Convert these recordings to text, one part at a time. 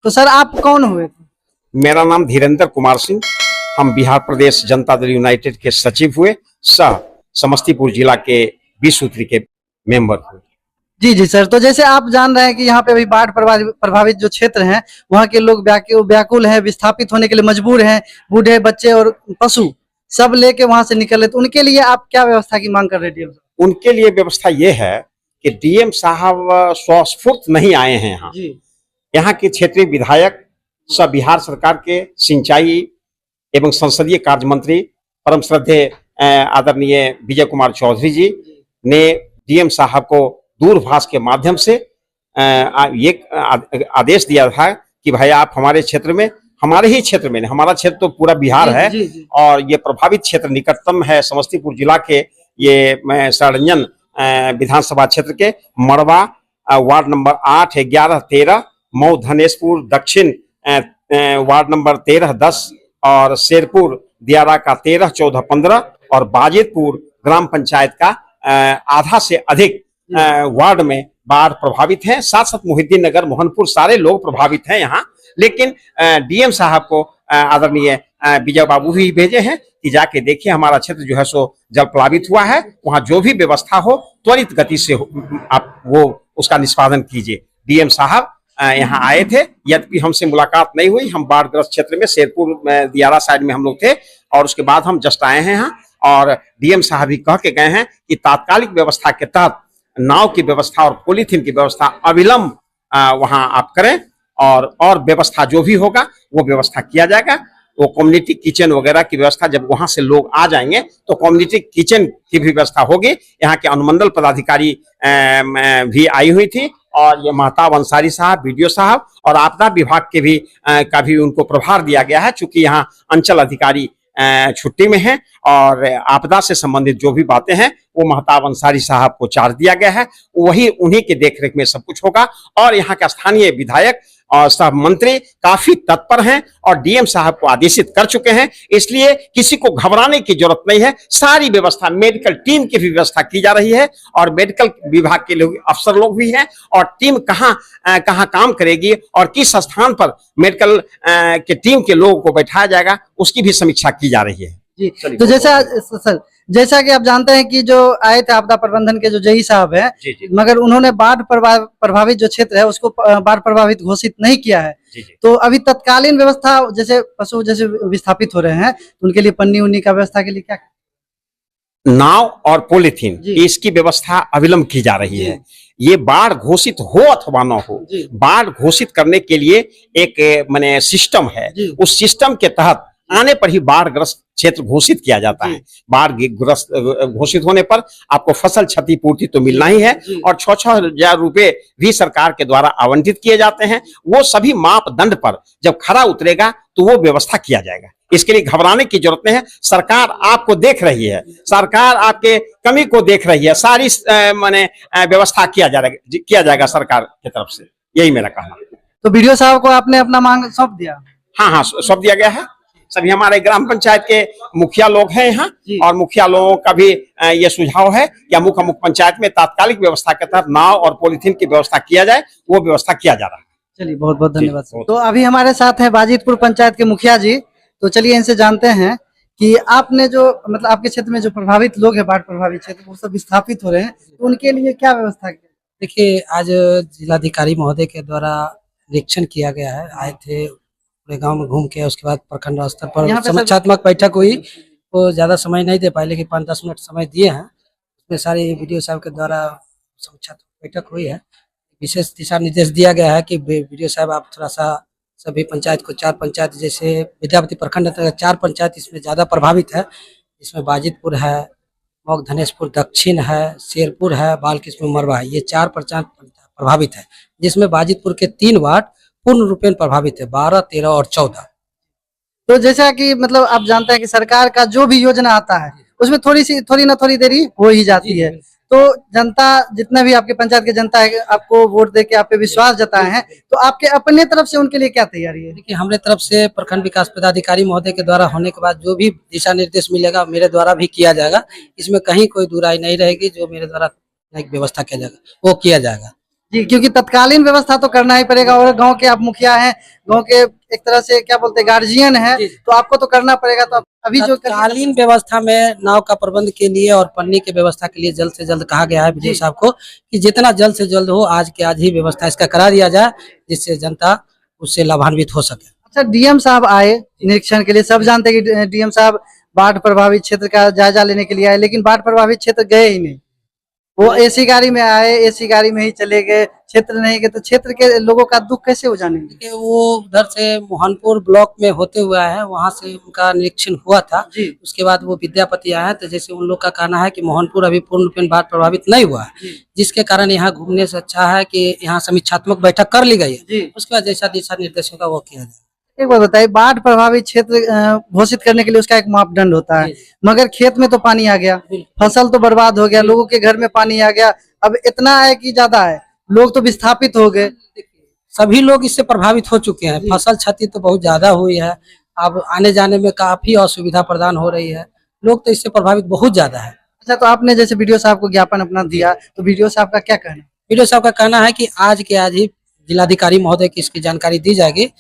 तो सर आप कौन हुए थे? मेरा नाम धीरेन्द्र कुमार सिंह। हम बिहार प्रदेश जनता दल यूनाइटेड के सचिव हुए, सह समस्तीपुर जिला के 20 सूत्री के मेंबर हुए। जी जी सर, तो जैसे आप जान रहे हैं कि यहाँ पे अभी बाढ़ प्रभावित जो क्षेत्र हैं, वहाँ के लोग व्याकुल हैं, विस्थापित होने के लिए मजबूर हैं। बूढ़े, बच्चे और पशु सब लेके वहां से निकले, तो उनके लिए आप क्या व्यवस्था की मांग कर रहे हैं डीएम साहब? उनके लिए व्यवस्था ये है कि डीएम साहब स्वस्फूर्त नहीं आए हैं यहाँ। यहाँ के क्षेत्रीय विधायक सब बिहार सरकार के सिंचाई एवं संसदीय कार्य मंत्री परम श्रद्धेय आदरणीय विजय कुमार चौधरी जी ने डीएम साहब को दूरभाष के माध्यम से ये आदेश दिया था कि भाई आप हमारे क्षेत्र में, हमारे ही क्षेत्र में, हमारा क्षेत्र तो पूरा बिहार है और ये प्रभावित क्षेत्र निकटतम है समस्तीपुर जिला के ये सरंजन विधानसभा क्षेत्र के मड़वा वार्ड नंबर 8, 11, 13, मऊ धनेशपुर दक्षिण वार्ड नंबर 13, 10 और शेरपुर दियारा का 13, 14, 15 और बाजितपुर ग्राम पंचायत का आधा से अधिक वार्ड में बाढ़ प्रभावित है। साथ साथ मुहिद्दीन नगर, मोहनपुर सारे लोग प्रभावित हैं यहाँ। लेकिन डीएम साहब को आदरणीय विजय बाबू भी भेजे हैं कि जाके देखिए हमारा क्षेत्र जो है सो जल प्लावित हुआ है, वहाँ जो भी व्यवस्था हो त्वरित गति से आप वो उसका निष्पादन कीजिए। डीएम साहब यहाँ आए थे, यद्यपि हमसे मुलाकात नहीं हुई। हम बाढ़ग्रस्त क्षेत्र में शेरपुर दियारा साइड में हम लोग थे और उसके बाद हम जस्ट आए हैं यहाँ। और डीएम साहब भी कह के गए हैं कि तात्कालिक व्यवस्था के तहत नाव की व्यवस्था और पॉलीथीन की व्यवस्था अविलंब वहां आप करें और व्यवस्था जो भी होगा वो व्यवस्था किया जाएगा। वो कम्युनिटी किचन वगैरह की व्यवस्था, जब वहां से लोग आ जाएंगे तो कम्युनिटी किचन की भी व्यवस्था होगी। यहाँ के अनुमंडल पदाधिकारी भी आई हुई थी और ये महताब अंसारी साहब, बीडीओ साहब और आपदा विभाग के भी का भी उनको प्रभार दिया गया है, चूंकि यहाँ अंचल अधिकारी छुट्टी में है और आपदा से संबंधित जो भी बातें हैं वो महताब अंसारी साहब को चार्ज दिया गया है। वही उन्हीं के देखरेख में सब कुछ होगा और यहाँ के स्थानीय विधायक और सब मंत्री काफी तत्पर हैं और डीएम साहब को आदेशित कर चुके हैं। इसलिए किसी को घबराने की जरूरत नहीं है। सारी व्यवस्था, मेडिकल टीम की भी व्यवस्था की जा रही है और मेडिकल विभाग के लोग, अफसर लोग भी हैं और टीम कहाँ काम करेगी और किस स्थान पर मेडिकल के टीम के लोगों को बैठाया जाएगा उसकी भी समीक्षा की जा रही है। जी, तो जैसा कि आप जानते हैं कि जो आए थे आपदा प्रबंधन के जो जई साहब है, मगर उन्होंने बाढ़ प्रभावित जो क्षेत्र है उसको बाढ़ प्रभावित घोषित नहीं किया है। तो अभी तत्कालीन व्यवस्था, जैसे पशु जैसे विस्थापित हो रहे हैं तो उनके लिए पन्नी उन्नी का व्यवस्था के लिए क्या, नाव और पॉलीथीन, इसकी व्यवस्था अविलंब की जा रही है। ये बाढ़ घोषित हो अथवा न हो, बाढ़ घोषित करने के लिए एक माने सिस्टम है। उस सिस्टम के तहत आने पर ही बाढ़ग्रस्त क्षेत्र घोषित किया जाता है। बाढ़ ग्रस्त घोषित होने पर आपको फसल क्षतिपूर्ति तो मिलना ही है और 6,000 रुपए भी सरकार के द्वारा आवंटित किए जाते हैं। वो सभी मापदंड पर जब खरा उतरेगा तो वो व्यवस्था किया जाएगा। इसके लिए घबराने की जरूरत नहीं है। सरकार आपको देख रही है, सरकार आपके कमी को देख रही है। सारी माने व्यवस्था किया जाएगा सरकार की तरफ से, यही मेरा कहना। तो बीडीओ साहब को आपने अपना मांग सौंप दिया? हाँ, सौंप दिया गया है। सभी हमारे ग्राम पंचायत के मुखिया लोग हैं यहाँ और मुखिया लोगों का भी ये सुझाव है कि अमुक पंचायत में तात्कालिक व्यवस्था के तहत नाव और पॉलीथीन की व्यवस्था किया जाए, वो व्यवस्था किया जा रहा है। चलिए, बहुत बहुत धन्यवाद। तो अभी हमारे साथ है बाजितपुर पंचायत के मुखिया जी। तो चलिए इनसे जानते हैं कि आपने जो मतलब आपके क्षेत्र में जो प्रभावित लोग हैं, बाढ़ प्रभावित क्षेत्र, वो सब विस्थापित हो रहे हैं, तो उनके लिए क्या व्यवस्था की? देखिए, आज जिलाधिकारी महोदय के द्वारा निरीक्षण किया गया है। आए थे पूरे गांव में घूम के, उसके बाद प्रखंड स्तर पर समीक्षात्मक बैठक हुई। वो ज्यादा समय नहीं दे पाए लेकिन 5-10 मिनट समय दिए हैं। उसमें सारी बीडीओ साहब के द्वारा समीक्षात्मक बैठक हुई है। विशेष दिशा निर्देश दिया गया है कि बीडीओ साहब आप थोड़ा सा सभी पंचायत को, 4 पंचायत जैसे विद्यापति प्रखंड अंतर्गत 4 पंचायत इसमें ज्यादा प्रभावित है। इसमें बाजितपुर है, मऊ धनेशपुर दक्षिण है, शेरपुर है, बालकृष्ण मरवा है। ये 4 पंचायत प्रभावित है, जिसमें बाजितपुर के 3 वार्ड पूर्ण रूपेण प्रभावित है, 12, 13 और 14। तो जैसा कि मतलब आप जानते हैं कि सरकार का जो भी योजना आता है उसमें थोड़ी ना थोड़ी देरी हो ही जाती है। तो जनता, जितना भी आपके पंचायत की जनता है, आपको वोट देके आप पे विश्वास जताए हैं, तो आपके अपने तरफ से उनके लिए क्या तैयारी है? देखिए, हमारे तरफ से प्रखंड विकास पदाधिकारी महोदय के द्वारा होने के बाद जो भी दिशा निर्देश मिलेगा मेरे द्वारा भी किया जाएगा। इसमें कहीं कोई दुराई नहीं रहेगी। जो मेरे द्वारा व्यवस्था किया जाएगा वो किया जाएगा। जी, क्योंकि तत्कालीन व्यवस्था तो करना ही पड़ेगा और गांव के आप मुखिया हैं, गांव के एक तरह से क्या बोलते हैं गार्जियन हैं, तो आपको तो करना पड़ेगा। तो अभी जो तत्कालीन व्यवस्था में नाव का प्रबंध के लिए और पन्नी की व्यवस्था के लिए जल्द से जल्द कहा गया है विजय साहब को कि जितना जल्द से जल्द हो आज के आज ही व्यवस्था इसका करा दिया जाए, जिससे जनता उससे लाभान्वित हो सके। अच्छा, डीएम साहब आए निरीक्षण के लिए, सब जानते हैं कि डीएम साहब बाढ़ प्रभावित क्षेत्र का जायजा लेने के लिए आए, लेकिन बाढ़ प्रभावित क्षेत्र गए ही नहीं। वो एसी गाड़ी में आए, एसी गाड़ी में ही चले गए, क्षेत्र नहीं गए, तो क्षेत्र के लोगों का दुख कैसे हो जानेंगे? वो उधर से मोहनपुर ब्लॉक में होते हुए है, वहाँ से उनका निरीक्षण हुआ था जी। उसके बाद वो विद्यापति आए, तो जैसे उन लोग का कहना है कि मोहनपुर अभी पूर्ण रूपेण बाढ़ प्रभावित नहीं हुआ है, जिसके कारण यहाँ घूमने से अच्छा है कि यहाँ समीक्षात्मक बैठक कर ली गई है, उसके बाद जैसा दिशा निर्देशों का वो किया जाए। एक बात बताइए, बाढ़ प्रभावित क्षेत्र घोषित करने के लिए उसका एक मापदंड होता है, मगर खेत में तो पानी आ गया, फसल तो बर्बाद हो गया, लोगों के घर में पानी आ गया, अब इतना है कि ज्यादा है, लोग तो विस्थापित हो गए, सभी लोग इससे प्रभावित हो चुके हैं, फसल क्षति तो बहुत ज्यादा हुई है, अब आने जाने में काफी असुविधा प्रदान हो रही है, लोग तो इससे प्रभावित बहुत ज्यादा है। अच्छा, तो आपने जैसे वीडियो साहब को ज्ञापन अपना दिया, तो वीडियो साहब का क्या कहना है? वीडियो साहब का कहना है कि आज के आज ही जिलाधिकारी महोदय की इसकी जानकारी दी जाएगी,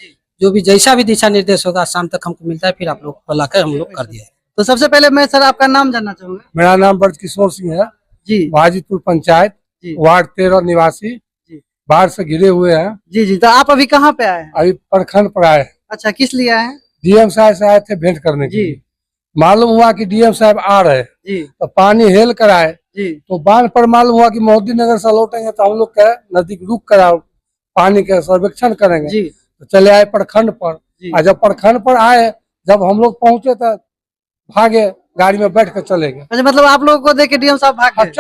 जो भी जैसा भी दिशा निर्देश होगा शाम तक हमको मिलता है, फिर आप लोग को लाकर हम लोग कर दिया। तो सबसे पहले मैं सर आपका नाम जानना चाहूंगा। मेरा नाम ब्रजकिशोर सिंह है जी, वाजिदपुर पंचायत वार्ड 13 निवासी बाढ़ से घिरे हुए हैं। जी जी, तो आप अभी कहाँ पे आए हैं? अभी प्रखंड पर आए। अच्छा, किस लिए आए हैं? डीएम साहब से आए थे भेंट करने के लिए। मालूम हुआ कि डीएम साहब आ रहे जी, तो पानी हेल कर आए जी, तो बांध पर मालूम हुआ कि मोदी नगर से लौटेंगे तो हम लोग के नजदीक रुक कर पानी का सर्वेक्षण करेंगे जी। तो चले आए प्रखंड पर, और जब प्रखंड पर आए, जब हम लोग पहुंचे तो भागे, गाड़ी में बैठ कर चले गए। अच्छा, मतलब आप लोगों को देख के डीएम साहब भाग गए?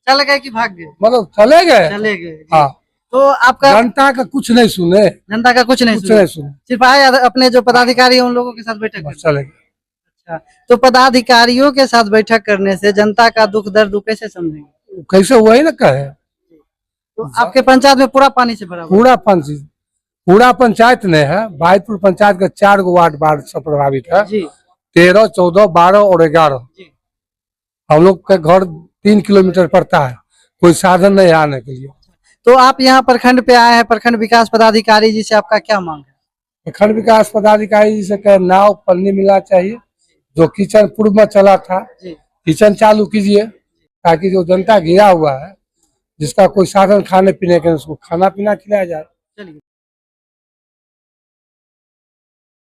चल गए कि भाग गए? मतलब चले गए। हाँ, तो आपका जनता का कुछ नहीं सुने, जनता का कुछ नहीं सुने, सिर्फ आए अपने जो पदाधिकारी हैं उन लोगों के साथ बैठक कर चले गए। अच्छा, तो पदाधिकारियों के साथ बैठक करने से जनता का दुख दर्द कैसे समझेंगे? कैसे वही ना कहे। तो आपके पंचायत में पूरा पानी से भरा? पूरा पंचायत ने है, वाजिदपुर पंचायत का 4 गो वार्ड बाढ़ से प्रभावित है, 13, 14, 12 और 11। हम लोग का घर 3 किलोमीटर पड़ता है, कोई साधन नहीं आने के लिए। तो आप यहाँ प्रखंड पे आए हैं, प्रखंड विकास पदाधिकारी जी से आपका क्या मांग है? प्रखंड विकास पदाधिकारी जी से कहे नाव पन्नी मिलना चाहिए, जो किचन पूर्व में चला था किचन चालू कीजिए, ताकि जो जनता घिरा हुआ है जिसका कोई साधन खाने पीने के, उसको खाना पीना खिलाया जाए।